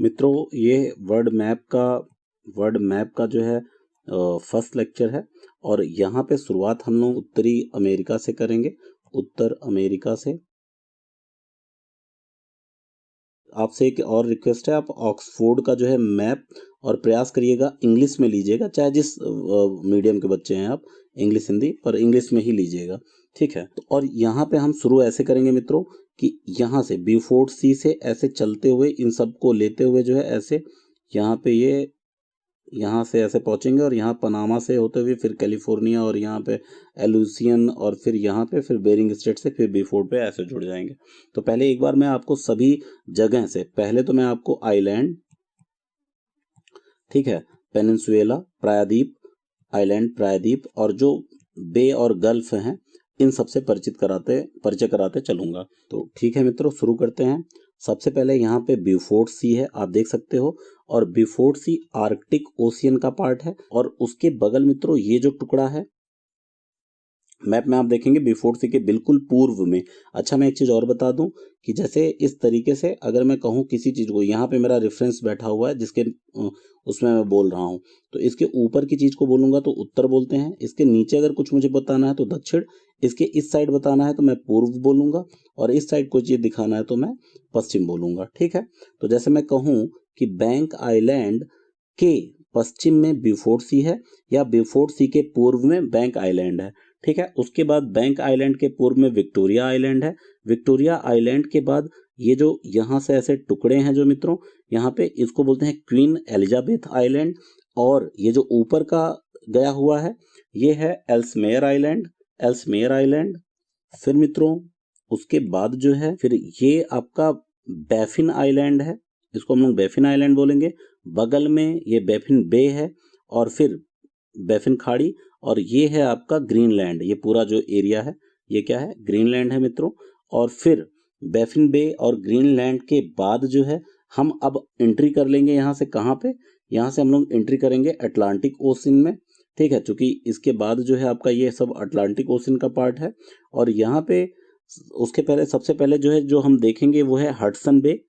मित्रों ये word map का जो है फर्स्ट लेक्चर है और यहाँ पे शुरुआत हम लोग उत्तरी अमेरिका से करेंगे। उत्तर अमेरिका से आपसे एक और रिक्वेस्ट है, आप ऑक्सफोर्ड का जो है मैप और प्रयास करिएगा इंग्लिश में लीजिएगा, चाहे जिस मीडियम के बच्चे हैं आप, इंग्लिश हिंदी, पर इंग्लिश में ही लीजिएगा, ठीक है। तो और यहाँ पे हम शुरू ऐसे करेंगे मित्रों कि यहाँ से ब्यूफोर्ट सी से ऐसे चलते हुए इन सब को लेते हुए जो है ऐसे यहाँ पे ये यहाँ से ऐसे पहुंचेंगे और यहाँ पनामा से होते हुए फिर कैलिफोर्निया और यहाँ पे एलुसियन और फिर यहाँ पे फिर बेरिंग स्ट्रेट से फिर बीफोर्ड पे ऐसे जुड़ जाएंगे। तो पहले एक बार मैं आपको सभी जगह से, पहले तो मैं आपको आइलैंड, ठीक है, पेनिनसुएला, प्रायद्वीप, आइलैंड, प्रायद्वीप और जो बे और गल्फ हैं इन सबसे परिचय कराते चलूंगा। तो ठीक है मित्रों, शुरू करते हैं। सबसे पहले यहाँ पे ब्यूफोर्ट सी है, आप देख सकते हो, और ब्यूफोर्ट सी आर्कटिक ओशियन का पार्ट है और उसके बगल मित्रों ये जो टुकड़ा है मैप में आप देखेंगे ब्यूफोर्ट सी के बिल्कुल पूर्व में। अच्छा, मैं एक चीज और बता दूं कि जैसे इस तरीके से अगर मैं कहूं किसी चीज को, यहाँ पे मेरा रेफरेंस बैठा हुआ है जिसके उसमें मैं बोल रहा हूं, तो इसके ऊपर की चीज को बोलूंगा तो उत्तर बोलते हैं, इसके नीचे अगर कुछ मुझे बताना है तो दक्षिण, इसके इस साइड बताना है तो मैं पूर्व बोलूंगा और इस साइड को चीज दिखाना है तो मैं पश्चिम बोलूंगा, ठीक है। तो जैसे मैं कहूं कि बैंक आइलैंड के पश्चिम में ब्यूफोर्ट सी है या ब्यूफोर्ट सी के पूर्व में बैंक आइलैंड है, ठीक है। उसके बाद बैंक आइलैंड के पूर्व में विक्टोरिया आइलैंड है। विक्टोरिया आइलैंड के बाद ये जो यहाँ से ऐसे टुकड़े हैं जो मित्रों, यहाँ पे इसको बोलते हैं क्वीन एलिजाबेथ आइलैंड, और ये जो ऊपर का गया हुआ है ये है एल्समेयर आइलैंड। फिर मित्रों उसके बाद जो है फिर ये आपका बैफिन आइलैंड है, इसको हम लोग बैफिन आइलैंड बोलेंगे। बगल में ये बैफिन बे है और फिर बैफिन खाड़ी, और ये है आपका ग्रीनलैंड। ये पूरा जो एरिया है ये क्या है, ग्रीनलैंड है मित्रों। और फिर बैफिन बे और ग्रीनलैंड के बाद जो है हम अब एंट्री कर लेंगे यहाँ से, कहाँ पे, यहाँ से हम लोग एंट्री करेंगे अटलांटिक ओशन में, ठीक है, क्योंकि इसके बाद जो है आपका ये सब अटलांटिक ओशन का पार्ट है। और यहाँ पे उसके पहले सबसे पहले जो है जो हम देखेंगे वो है हडसन बे।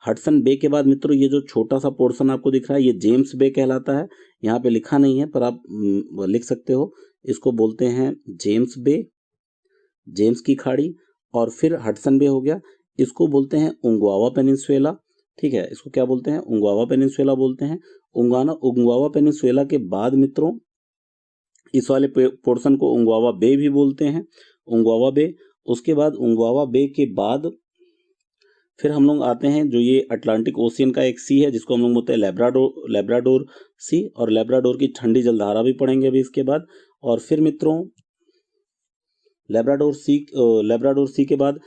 हडसन बे के बाद मित्रों ये जो छोटा सा पोर्शन आपको दिख रहा है ये जेम्स बे कहलाता है। यहाँ पे लिखा नहीं है पर आप लिख सकते हो, इसको बोलते हैं जेम्स बे, जेम्स की खाड़ी। और फिर हडसन बे हो गया, इसको बोलते हैं उंगवावा पेनिनसुएला, ठीक है, इसको क्या बोलते हैं, उंगवावा पेनिनसुएला बोलते हैं। उंगवावा पेनिनसुएला के बाद मित्रों इस वाले पोर्शन को उंगवावा बे भी बोलते हैं, उंगवावा बे। उसके बाद उंगवावा बे के बाद फिर हम लोग आते हैं जो ये अटलांटिक ओशियन का एक सी है जिसको हम लोग बोलते हैं लेब्राडोर सी, और लेब्राडोर की ठंडी जलधारा भी पढ़ेंगे अभी इसके बाद। और फिर मित्रों लेब्राडोर सी के बाद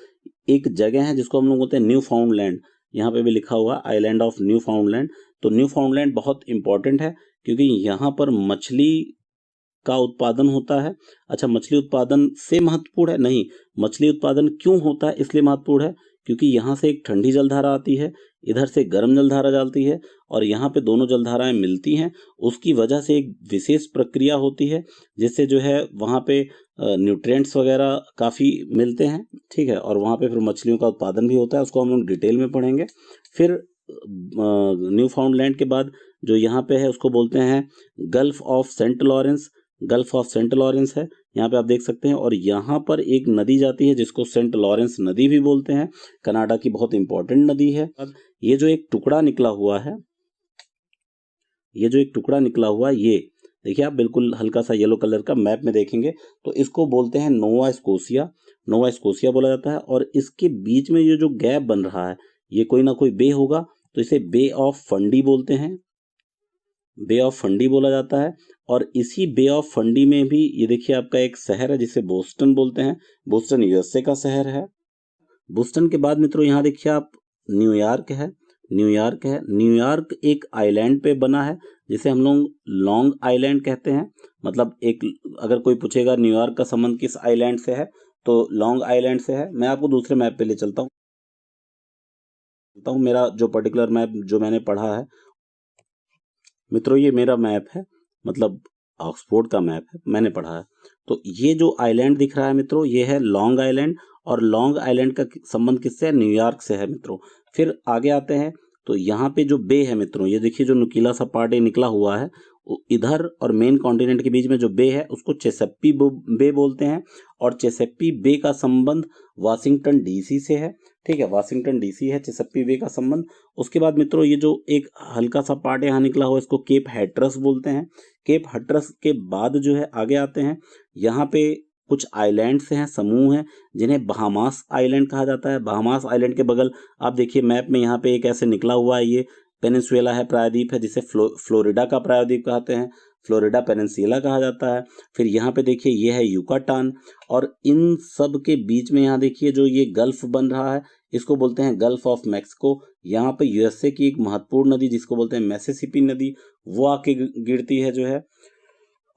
एक जगह है जिसको हम लोग बोलते हैं न्यू फाउंडलैंड, यहाँ पे भी लिखा हुआ आइलैंड ऑफ न्यू फाउंडलैंड। तो न्यू फाउंडलैंड बहुत इंपॉर्टेंट है क्योंकि यहाँ पर मछली का उत्पादन होता है। अच्छा, मछली उत्पादन से महत्वपूर्ण है नहीं, मछली उत्पादन क्यों होता है इसलिए महत्वपूर्ण है क्योंकि यहाँ से एक ठंडी जलधारा आती है, इधर से गर्म जलधारा जाती है और यहाँ पे दोनों जलधाराएं मिलती हैं। उसकी वजह से एक विशेष प्रक्रिया होती है जिससे जो है वहाँ पे न्यूट्रिएंट्स वगैरह काफ़ी मिलते हैं, ठीक है, और वहाँ पे फिर मछलियों का उत्पादन भी होता है, उसको हम लोग डिटेल में पढ़ेंगे। फिर न्यू फाउंडलैंड के बाद जो यहाँ पे है उसको बोलते हैं गल्फ ऑफ सेंट लॉरेंस है, यहाँ पे आप देख सकते हैं। और यहाँ पर एक नदी जाती है जिसको सेंट लॉरेंस नदी भी बोलते हैं, कनाडा की बहुत इंपॉर्टेंट नदी है। ये जो एक टुकड़ा निकला हुआ है, ये देखिए आप बिल्कुल हल्का सा येलो कलर का मैप में देखेंगे तो इसको बोलते हैं नोवा स्कोशिया बोला जाता है। और इसके बीच में ये जो गैप बन रहा है ये कोई ना कोई बे होगा तो इसे बे ऑफ फंडी बोलते हैं, बे ऑफ फंडी बोला जाता है। और इसी बे ऑफ फंडी में भी ये देखिए आपका एक शहर है जिसे बोस्टन बोलते हैं, बोस्टन यूएसए का शहर है। बोस्टन के बाद मित्रों यहाँ देखिए आप न्यूयॉर्क एक आइलैंड पे बना है जिसे हम लोग लॉन्ग आइलैंड कहते हैं। मतलब एक अगर कोई पूछेगा न्यूयॉर्क का संबंध किस आइलैंड से है तो लॉन्ग आइलैंड से है। मैं आपको दूसरे मैप पे ले चलता हूँ, मेरा जो पर्टिकुलर मैप जो मैंने पढ़ा है मित्रों, ये मेरा मैप है, मतलब ऑक्सफोर्ड का मैप है, मैंने पढ़ा है। तो ये जो आइलैंड दिख रहा है मित्रों ये है लॉन्ग आइलैंड, और लॉन्ग आइलैंड का संबंध किससे है, न्यूयॉर्क से है मित्रों। फिर आगे आते हैं तो यहाँ पे जो बे है मित्रों, ये देखिए जो नुकीला सा पार्ट ये निकला हुआ है, इधर और मेन कॉन्टिनेंट के बीच में जो बे है उसको चेसप्पी बे बोलते हैं। और चेसप्पी बे का संबंध वाशिंगटन डीसी से है। ठीक है, वाशिंगटन डीसी है चेसप्पी बे का संबंध। उसके बाद मित्रों ये जो एक हल्का सा पार्ट यहाँ निकला हुआ इसको केप हैट्रस बोलते हैं। केप हैट्रस के बाद जो है आगे आते हैं, यहाँ पे कुछ आइलैंड्स हैं, समूह हैं, जिन्हें बहामास आइलैंड कहा जाता है। बहामास आइलैंड के बगल आप देखिए मैप में यहाँ पे एक ऐसे निकला हुआ है, ये पेनिनसुला है, प्रायद्वीप है, जिसे फ्लोरिडा का प्रायद्वीप कहते हैं, फ्लोरिडा पेनिनसुला कहा जाता है। फिर यहाँ पे देखिए ये है युकाटान, और इन सब के बीच में यहाँ देखिए जो ये गल्फ बन रहा है इसको बोलते हैं गल्फ ऑफ मैक्सिको। यहाँ पे यूएसए की एक महत्वपूर्ण नदी जिसको बोलते हैं मिसिसिपी नदी, वो आके गिरती है जो है।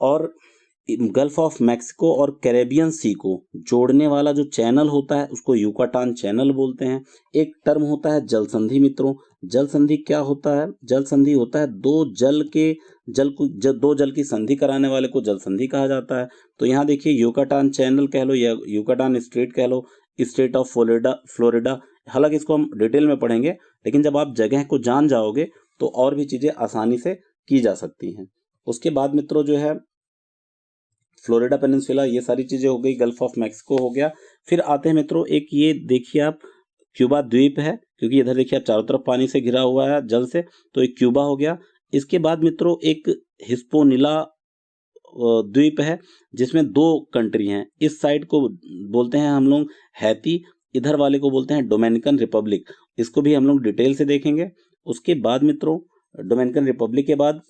और गल्फ ऑफ मैक्सिको और कैरेबियन सी को जोड़ने वाला जो चैनल होता है उसको युकाटान चैनल बोलते हैं। एक टर्म होता है जल संधि मित्रों। जल संधि क्या होता है? जल संधि होता है दो जल की संधि कराने वाले को जल संधि कहा जाता है। तो यहाँ देखिए युकाटान चैनल कह लो या युकाटान स्ट्रेट कह लो, स्टेट ऑफ फ्लोरिडा। हालांकि इसको हम डिटेल में पढ़ेंगे, लेकिन जब आप जगह को जान जाओगे तो और भी चीजें आसानी से की जा सकती हैं। उसके बाद मित्रों जो है फ्लोरिडा पेनिनसुला, ये सारी चीजें हो गई, गल्फ ऑफ मैक्सिको हो गया। फिर आते हैं मित्रों एक ये देखिए आप क्यूबा द्वीप है, क्योंकि इधर देखिए आप चारों तरफ पानी से घिरा हुआ है जल से, तो एक क्यूबा हो गया। इसके बाद मित्रों एक हिस्पोनिला द्वीप है जिसमें दो कंट्री हैं। इस साइड को बोलते हैं हम लोग हैती, इधर वाले को बोलते हैं डोमिनिकन रिपब्लिक। इसको भी हम लोग डिटेल से देखेंगे। उसके बाद मित्रों डोमिनिकन रिपब्लिक के बाद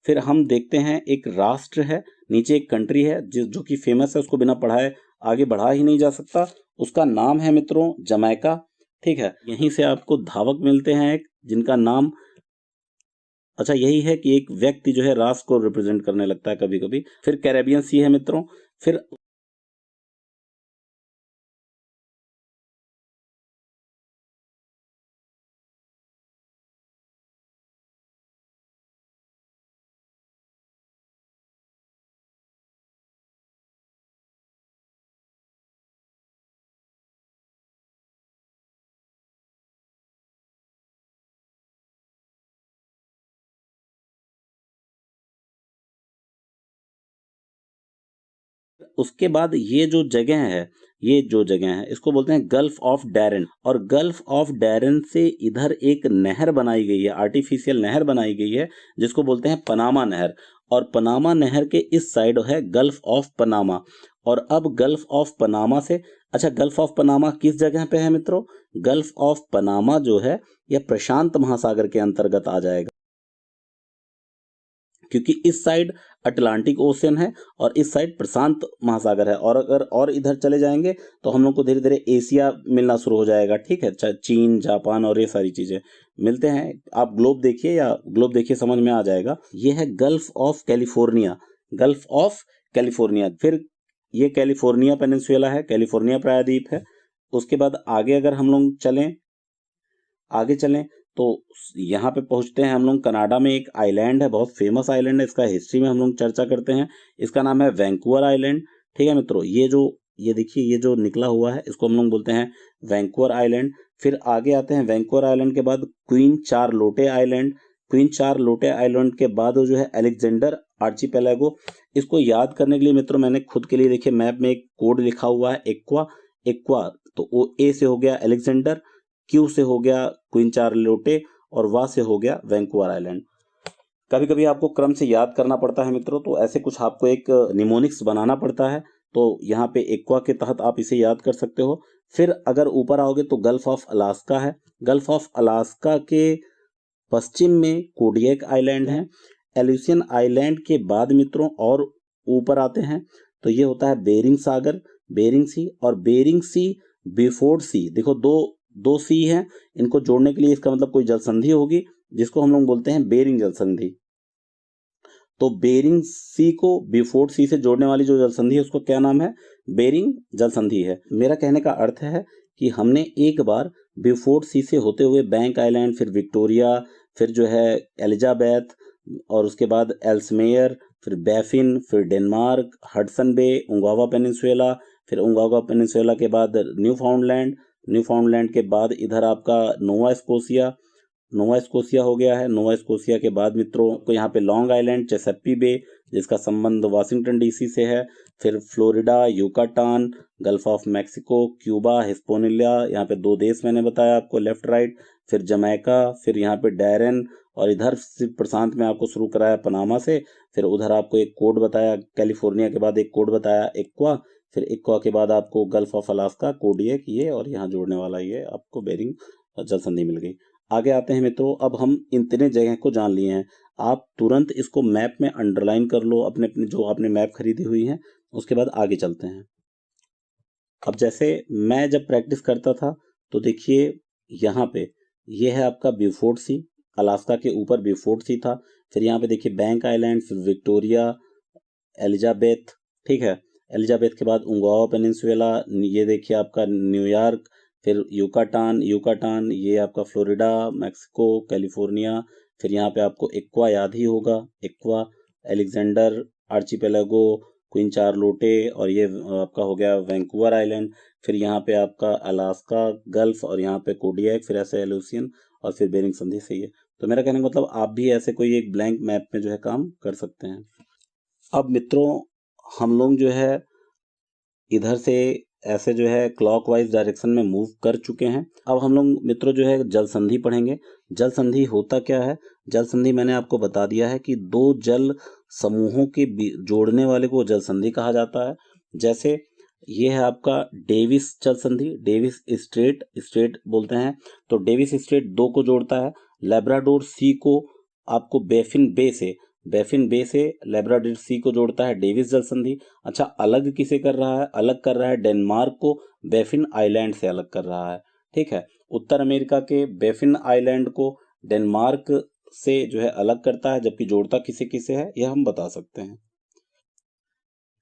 फिर हम देखते हैं एक राष्ट्र है, नीचे एक कंट्री है जो कि फेमस है, उसको बिना पढ़ाए आगे बढ़ा ही नहीं जा सकता। उसका नाम है मित्रों जमैका। ठीक है, यहीं से आपको धावक मिलते हैं एक जिनका नाम, अच्छा यही है कि एक व्यक्ति जो है राष्ट्र को रिप्रेजेंट करने लगता है कभी कभी। फिर कैरेबियन सी है मित्रों। फिर उसके बाद ये जो जगह है इसको बोलते हैं गल्फ ऑफ डैरेन। और गल्फ ऑफ डैरेन से इधर एक नहर बनाई गई है, आर्टिफिशियल नहर बनाई गई है जिसको बोलते हैं पनामा नहर। और पनामा नहर के इस साइड है गल्फ ऑफ पनामा। और अब गल्फ ऑफ पनामा से, अच्छा गल्फ ऑफ पनामा किस जगह पे है मित्रों? गल्फ ऑफ पनामा जो है यह प्रशांत महासागर के अंतर्गत आ जाएगा, क्योंकि इस साइड अटलांटिक ओशन है और इस साइड प्रशांत महासागर है। और अगर और इधर चले जाएंगे तो हम लोग को धीरे धीरे एशिया मिलना शुरू हो जाएगा। ठीक है, चीन, जापान और ये सारी चीजें मिलते हैं। आप ग्लोब देखिए समझ में आ जाएगा। ये है gulf of California, gulf of California. फिर ये कैलिफोर्निया पेनिनसुला है, कैलिफोर्निया प्रायद्वीप है। उसके बाद आगे अगर हम लोग आगे चलें तो यहाँ पे पहुंचते हैं हम लोग। कनाडा में एक आइलैंड है, बहुत फेमस आइलैंड है, इसका हिस्ट्री में हम लोग चर्चा करते हैं। इसका नाम है वैंकूवर आइलैंड। ठीक है मित्रों, ये देखिए ये जो निकला हुआ है इसको हम लोग बोलते हैं वैंकूवर आइलैंड। फिर आगे आते हैं वैंकूवर आइलैंड के बाद queen Charlotte island. Queen Charlotte island के बाद जो है अलेक्जेंडर आर्चिपेलागो। इसको याद करने के लिए मित्रों मैंने खुद के लिए देखिए मैप में एक कोड लिखा हुआ है, एक्वा। तो वो ए से हो गया अलेक्जेंडर, क्यू से हो गया क्वीन चार्लोटे और वा से हो गया वैंकूवर आइलैंड। कभी कभी आपको क्रम से याद करना पड़ता है मित्रों, तो ऐसे कुछ आपको एक निमोनिक्स बनाना पड़ता है, तो यहाँ पे एक्वा के तहत आप इसे याद कर सकते हो। फिर अगर ऊपर आओगे तो गल्फ ऑफ अलास्का है। गल्फ ऑफ अलास्का के पश्चिम में कोडियक आइलैंड है। एल्यूसियन आइलैंड के बाद मित्रों और ऊपर आते हैं तो ये होता है बेरिंग सागर, बेरिंग सी। और बेरिंग सी, बिफोर्ड सी, देखो दो सी हैं, इनको जोड़ने के लिए इसका मतलब कोई जल संधि होगी जिसको हम लोग बोलते हैं बेरिंग जल संधि। तो बेरिंग सी को बिफोर्ड सी से जोड़ने वाली जो जल संधि है उसको क्या नाम है? बेरिंग जल संधि है। मेरा कहने का अर्थ है कि हमने एक बार बिफोर्ड सी से होते हुए बैंक आइलैंड, फिर विक्टोरिया, फिर जो है एलिजाबेथ, और उसके बाद एल्समेयर, फिर बैफिन, फिर डेनमार्क, हडसन बे, उंगावा पेनिनसुला, फिर उंगावा पेनिनसुला के बाद न्यूफाउंडलैंड के बाद इधर आपका नोवा स्कोशिया, नोवा स्कोशिया हो गया है। नोवा स्कोशिया के बाद मित्रों को यहाँ पे लॉन्ग आइलैंड, चेसैपी बे जिसका संबंध वाशिंगटन डीसी से है, फिर Florida, Yucatan, gulf of Mexico, Cuba, Hispania, यहाँ पे 2 देश मैंने बताया आपको लेफ्ट राइट, फिर जमैका, फिर यहाँ पे डैरेन, और इधर से प्रशांत में आपको शुरू कराया पनामा से, फिर उधर आपको एक कोड बताया कैलिफोर्निया के बाद एक कोड बताया एक्वा, फिर एक्वा के बाद आपको गल्फ ऑफ अलास्का कोड ये और यहाँ जोड़ने वाला ये आपको बेरिंग जल संधि मिल गई। आगे आते हैं मित्रों, अब हम इन 3 जगह को जान लिए हैं। आप तुरंत इसको मैप में अंडरलाइन कर लो अपने अपने जो आपने मैप खरीदी हुई है। उसके बाद आगे चलते हैं। अब जैसे मैं जब प्रैक्टिस करता था तो देखिए यहाँ पे ये है आपका ब्यूफोर्ट सी, अलास्का के ऊपर ब्यूफोर्ट सी था। फिर यहाँ पे देखिए बैंक आइलैंड, फिर विक्टोरिया, एलिजाबेथ, ठीक है। एलिजाबेथ के बाद उंगोआ पेनिनसुला, ये देखिए आपका न्यूयॉर्क, फिर यूकाटान ये आपका फ्लोरिडा, मैक्सिको, कैलिफोर्निया, फिर यहाँ पे आपको एक्वा याद ही होगा, aqua, Alexander archipelago, queen Charlotte, और ये आपका हो गया वैंकूवर आइलैंड, फिर यहाँ पे आपका अलास्का गल्फ, और यहाँ पे कोडियाक, फिर ऐसे एलुसियन, और फिर बेरिंग संधि से ये। तो मेरा कहने का मतलब आप भी ऐसे कोई एक ब्लैंक मैप में जो है काम कर सकते हैं। अब मित्रों हम लोग जो है इधर से ऐसे जो है क्लॉकवाइज डायरेक्शन में मूव कर चुके हैं। अब हम लोग मित्रों जो है जल संधि पढ़ेंगे। जल संधि होता क्या है? जल संधि मैंने आपको बता दिया है कि 2 जल समूहों के जोड़ने वाले को जल संधि कहा जाता है। जैसे ये है आपका डेविस जल संधि, डेविस स्ट्रेट बोलते हैं, तो डेविस स्ट्रेट 2 को जोड़ता है। लेब्राडोर सी को आपको बैफिन बे से लेब्राडोर सी को जोड़ता है डेविस जल संधि। अच्छा, अलग किसे कर रहा है? अलग कर रहा है डेनमार्क को बैफिन आइलैंड से अलग कर रहा है, ठीक है। उत्तर अमेरिका के बैफिन आइलैंड को डेनमार्क से जो है अलग करता है, जबकि जोड़ता किसे किसे है यह हम बता सकते हैं।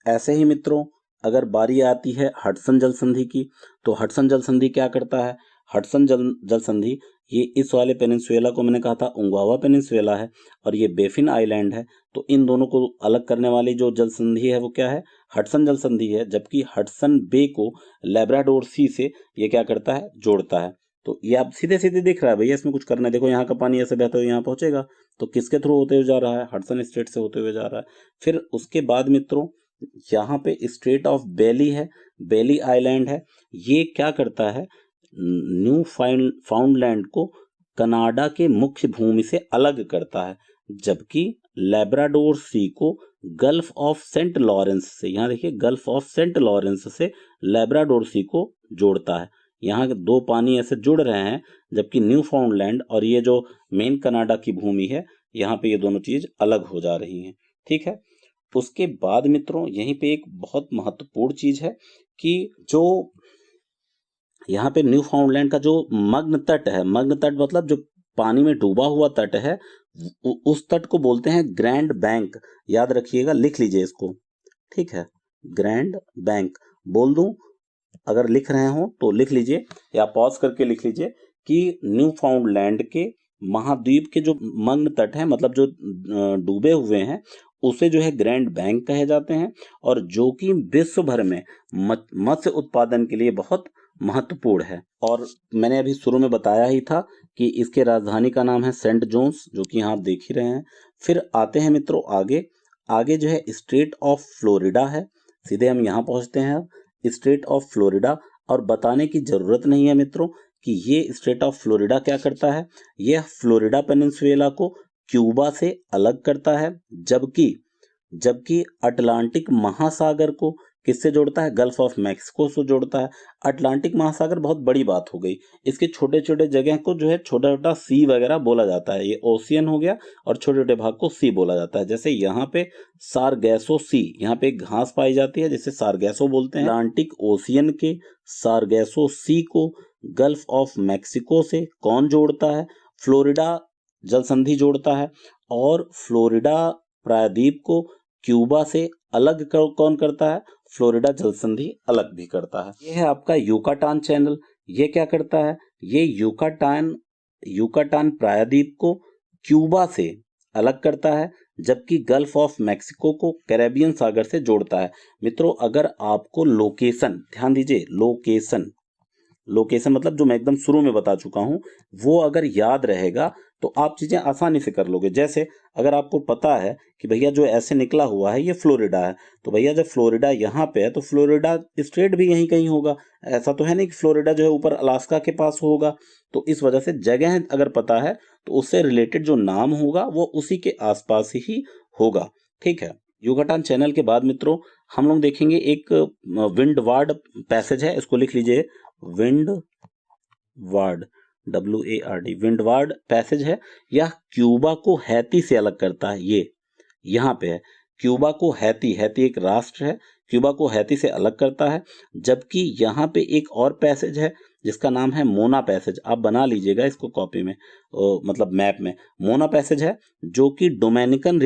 ऐसे ही मित्रों अगर बारी आती है हडसन जल संधि की, तो हडसन जल संधि क्या करता है? हडसन जल संधि ये इस वाले पेनिनसुला को मैंने कहा था उंगोआ पेनिनसुला है, और ये बैफिन आइलैंड है, तो इन दोनों को अलग करने वाली जो जल संधि है वो क्या है? हडसन जल संधि है। जबकि हडसन बे को लेब्राडोर सी से ये क्या करता है? जोड़ता है। तो ये आप सीधे सीधे दिख रहा है भैया, इसमें कुछ करना है। देखो यहाँ का पानी ऐसे बहता हुआ यहाँ पहुंचेगा, तो किसके थ्रू होते हुए जा रहा है? हडसन स्ट्रेट से होते हुए जा रहा है। फिर उसके बाद मित्रों यहाँ पे स्ट्रेट ऑफ बेली है, बेली आइलैंड है। ये क्या करता है? न्यू फाउंडलैंड को कनाडा के मुख्य भूमि से अलग करता है, जबकि लेब्राडोर सी को गल्फ ऑफ सेंट लॉरेंस से, यहाँ देखिए गल्फ ऑफ सेंट लॉरेंस से लेब्राडोर सी को जोड़ता है। यहाँ 2 पानी ऐसे जुड़ रहे हैं, जबकि न्यू फाउंडलैंड और ये जो मेन कनाडा की भूमि है यहाँ पे ये दोनों चीज अलग हो जा रही हैं, ठीक है। उसके बाद मित्रों यहीं पे एक बहुत महत्वपूर्ण चीज है कि जो यहाँ पे न्यू फाउंडलैंड का जो मग्न तट है, मग्न तट मतलब जो पानी में डूबा हुआ तट है, उस तट को बोलते हैं ग्रैंड बैंक। याद रखिएगा, लिख लीजिए इसको, ठीक है। ग्रैंड बैंक बोल दूं, अगर लिख रहे हो तो लिख लीजिए या पॉज करके लिख लीजिए कि न्यू फाउंडलैंड के महाद्वीप के जो मग्न तट है, मतलब जो डूबे हुए हैं, उसे जो है ग्रैंड बैंक कहे जाते हैं, और जो कि विश्व भर में मत्स्य उत्पादन के लिए बहुत महत्वपूर्ण है। और मैंने अभी शुरू में बताया ही था कि इसके राजधानी का नाम है सेंट जोन्स, जो कि यहाँ आप देख ही रहे हैं। फिर आते हैं मित्रों आगे जो है स्टेट ऑफ फ्लोरिडा है। सीधे हम यहाँ पहुँचते हैं, स्टेट ऑफ फ्लोरिडा। और बताने की जरूरत नहीं है मित्रों कि ये स्टेट ऑफ फ्लोरिडा क्या करता है। यह फ्लोरिडा पेनिनसुला को क्यूबा से अलग करता है, जबकि अटलांटिक महासागर को किससे जोड़ता है? गल्फ ऑफ मैक्सिको से जोड़ता है। अटलांटिक महासागर बहुत बड़ी बात हो गई, इसके छोटे छोटे जगह को जो है छोटा छोटा सी वगैरह बोला जाता है। ये ओशियन हो गया और छोटे छोटे भाग को सी बोला जाता है। जैसे यहाँ पे सारगैसो सी, यहाँ पे एक घास पाई जाती है जिसे सारगैसो बोलते हैं। अटलांटिक ओशियन के सारगैसो सी को गल्फ ऑफ मैक्सिको से कौन जोड़ता है? फ्लोरिडा जल संधि जोड़ता है। और फ्लोरिडा प्रायद्वीप को क्यूबा से अलग कौन करता है? फ्लोरिडा जल संधि अलग भी करता है। यह है आपका यूकाटान चैनल। ये क्या करता है? ये यूकाटान प्रायद्वीप को क्यूबा से अलग करता है, जबकि गल्फ ऑफ मैक्सिको को कैरेबियन सागर से जोड़ता है। मित्रों अगर आपको लोकेशन, ध्यान दीजिए, लोकेशन मतलब जो मैं एकदम शुरू में बता चुका हूं, वो अगर याद रहेगा तो आप चीजें आसानी से कर लोगे। जैसे अगर आपको पता है कि भैया जो ऐसे निकला हुआ है ये फ्लोरिडा है, तो भैया जब फ्लोरिडा यहाँ पे है तो फ्लोरिडा स्टेट भी यहीं कहीं होगा। ऐसा तो है नहीं कि फ्लोरिडा जो है ऊपर अलास्का के पास होगा। तो इस वजह से जगह अगर पता है तो उससे रिलेटेड जो नाम होगा वो उसी के आसपास ही होगा। ठीक है। युगाटान चैनल के बाद मित्रों हम लोग देखेंगे एक विंडवार्ड पैसेज है, इसको लिख लीजिए, विंडवार्ड, WARD, विंडवार्ड पैसेज है। यह क्यूबा को हैती से अलग करता है। ये यहाँ पे है, क्यूबा को हैती, हैती एक राष्ट्र है, क्यूबा को हैती से अलग करता है। जबकि यहाँ पे एक और पैसेज है जिसका नाम है मोना पैसेज, आप बना लीजिएगा इसको कॉपी में, मतलब मैप में। मोना पैसेज है जो कि डोमिनिकन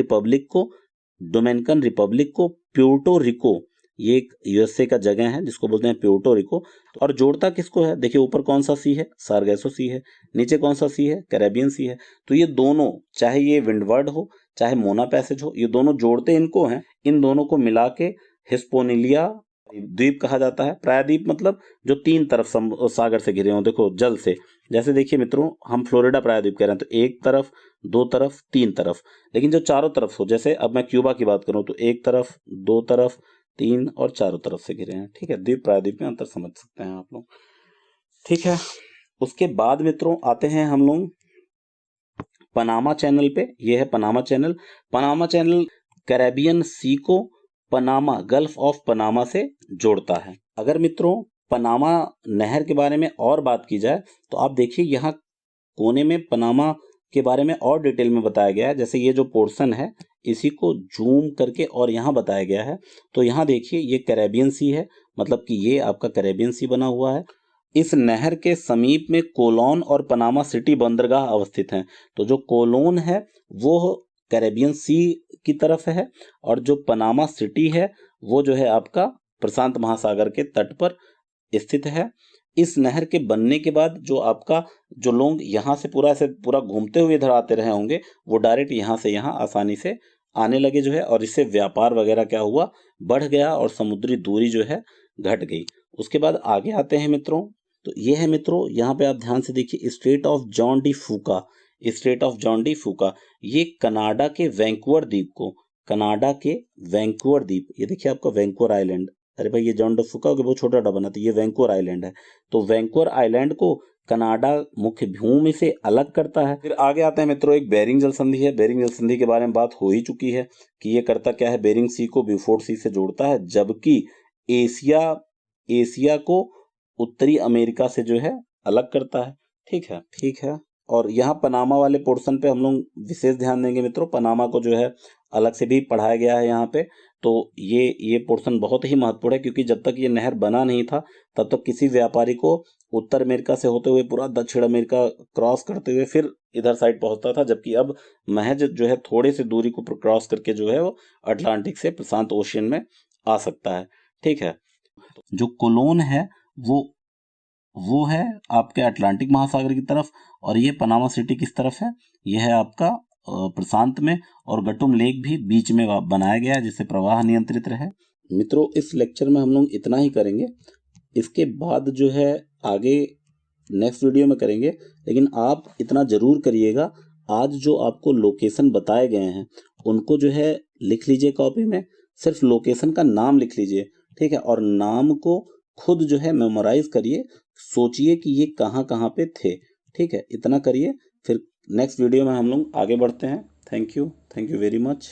रिपब्लिक को प्यूर्टो रिको, ये एक यूएसए का जगह है जिसको बोलते हैं प्यूर्टो रिको, और जोड़ता किसको है, देखिए ऊपर कौन सा सी है, सार्गेसो सी है, नीचे कौन सा सी है, कैरेबियन सी है। तो ये दोनों, चाहे ये विंडवर्ड हो चाहे मोना पैसेज हो, ये दोनों जोड़ते इनको हैं। इन दोनों को मिला के हिस्पोनिलिया द्वीप कहा जाता है। प्रायद्वीप मतलब जो तीन तरफ सागर से घिरे हो, देखो जल से। जैसे देखिए मित्रों, हम फ्लोरिडा प्रायद्वीप कह रहे हैं तो एक तरफ, दो तरफ, तीन तरफ, लेकिन जो चारों तरफ हो, जैसे अब मैं क्यूबा की बात करूं तो एक तरफ, दो तरफ, तीन और चारों तरफ से घिरे हैं। ठीक है, द्वीप प्रायद्वीप में अंतर समझ सकते हैं आप लोग। ठीक है, उसके बाद मित्रों आते हैं हम लोग पनामा चैनल पे। ये है Panama channel. Panama channel Caribbean sea को पनामा, गल्फ ऑफ पनामा से जोड़ता है। अगर मित्रों पनामा नहर के बारे में और बात की जाए तो आप देखिए यहाँ कोने में पनामा के बारे में और डिटेल में बताया गया है। जैसे ये जो पोर्शन है इसी को जूम करके और यहाँ बताया गया है। तो यहाँ देखिए ये कैरेबियन सी है, मतलब कि ये आपका कैरेबियन सी बना हुआ है। इस नहर के समीप में कोलोन और पनामा सिटी बंदरगाह अवस्थित हैं। तो जो कोलोन है वो कैरेबियन सी की तरफ है, और जो पनामा सिटी है वो जो है आपका प्रशांत महासागर के तट पर स्थित है। इस नहर के बनने के बाद जो आपका, जो लोग यहाँ से पूरा घूमते हुए इधर आते रहे होंगे, वो डायरेक्ट यहाँ से यहाँ आसानी से आने लगे जो है, और इससे व्यापार वगैरह क्या हुआ, बढ़ गया, और समुद्री दूरी जो है घट गई। उसके बाद आगे आते हैं मित्रों, तो ये है मित्रों, यहाँ पे आप ध्यान से देखिए, strait of Juan de Fuca. Strait of Juan de Fuca ये कनाडा के वैंकूवर द्वीप को, कनाडा के वैंकूवर द्वीप, ये देखिए आपका वैंकूवर आइलैंड, अरे भाई ये जॉन डी फूका हो गया, बहुत छोटा बना, तो ये वैंकूवर आइलैंड है। तो वैंकूवर आइलैंड को कनाडा मुख्य भूमि से अलग करता है। फिर आगे आते हैं मित्रों, एक बेरिंग जल संधि है। बेरिंग जल संधि के बारे में बात हो ही चुकी है कि ये करता क्या है, बेरिंग सी को ब्यूफोर्ट सी से जोड़ता है, जबकि एशिया को उत्तरी अमेरिका से जो है अलग करता है। ठीक है। और यहाँ पनामा वाले पोर्शन पे हम लोग विशेष ध्यान देंगे मित्रों। पनामा को जो है अलग से भी पढ़ाया गया है यहाँ पे। तो ये पोर्शन बहुत ही महत्वपूर्ण है, क्योंकि जब तक ये नहर बना नहीं था तब तक किसी व्यापारी को उत्तर अमेरिका से होते हुए पूरा दक्षिण अमेरिका क्रॉस करते हुए फिर इधर साइड पहुंचता था, जबकि अब महज जो है थोड़े से दूरी को क्रॉस करके जो है वो अटलांटिक से प्रशांत ओशियन में आ सकता है। ठीक है, जो कोलोन है वो है आपके अटलांटिक महासागर की तरफ, और ये पनामा सिटी किस तरफ है, यह है आपका प्रशांत में, और गटुम लेक भी बीच में बनाया गया है जिससे प्रवाह नियंत्रित रहे। मित्रों इस लेक्चर में हम लोग इतना ही करेंगे, इसके बाद जो है आगे नेक्स्ट वीडियो में करेंगे। लेकिन आप इतना जरूर करिएगा, आज जो आपको लोकेशन बताए गए हैं उनको जो है लिख लीजिए कॉपी में, सिर्फ लोकेशन का नाम लिख लीजिए। ठीक है, और नाम को खुद जो है मेमोराइज करिए, सोचिए कि ये कहाँ कहाँ पे थे। ठीक है, इतना करिए, फिर नेक्स्ट वीडियो में हम लोग आगे बढ़ते हैं। Thank you very much.